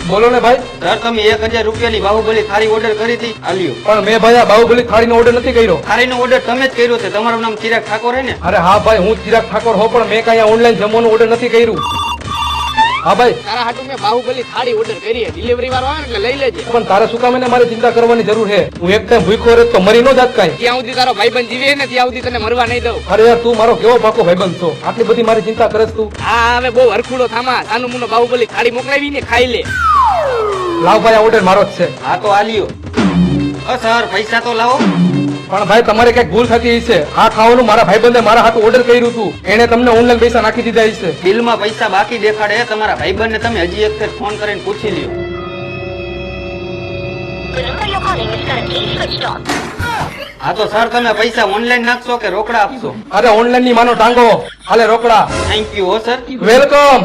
બોલો ને ભાઈ. સર તમે 1000 રૂપિયાની બાહુબલી થાળી ઓર્ડર કરી હતી, આલ્યો. પણ મેં ભાઈ આ બાહુબલી થાળીનો ઓર્ડર નથી કર્યો. થાળીનો ઓર્ડર તમે જ કર્યો છે, તમારું નામ ચિરાગ ઠાકોર હે ને? અરે હા ભાઈ, હું ચિરાગ ઠાકોર હો, પણ મેં કઈ ઓનલાઈન જમવાનું ઓર્ડર નથી કર્યું. હા ભાઈ, તારા હાટુ મેં બાહુબલી થાળી ઓર્ડર કરી છે. ડિલિવરી વાળો આવે ને એટલે લઈ લેજે. પણ તારે શું કામ એને મારે ચિંતા કરવાની જરૂર છે? હું એક ટાઈમ ભૂખ્યો રહે તો મરી ન જાત કાંઈ. જ્યાં સુધી તારો ભાઈબંધ જીવે ને ત્યાં સુધી તને મરવા નહીં દઉં. અરે યાર, તું મારો કેવો પાકો ભાઈબંધ છો, આટલી બધી મારી ચિંતા કરે તું? હા હવે બહુ હરખુડો થામા. આનું મુનો બાહુબલી થાળી મોકલાવી ને ખાઈ લે. લાવ ભાઈ, આ ઓર્ડર મારો જ છે. હા તો આલ્યો. સર પૈસા તો લાવો. પણ ભાઈ તમારે ક્યાંક ભૂલ થતી હશે. આ ખાવાનું મારા ભાઈબંધે મારા હાથું ઓર્ડર કર્યું હતું, એને તમને ઓનલાઈન પૈસા નાખી દીધા હશે. બિલમાં પૈસા બાકી દેખાડે. તમારા ભાઈબંધને તમે હજી એક ફેર ફોન કરીને પૂછી લ્યો. હા તો સર તમે પૈસા ઓનલાઈન નાખશો કે રોકડા આપશો? અરે ઓનલાઈન ની માનો ટાંગો, હાલે રોકડા. થેન્ક યુ હો સર. વેલકમ.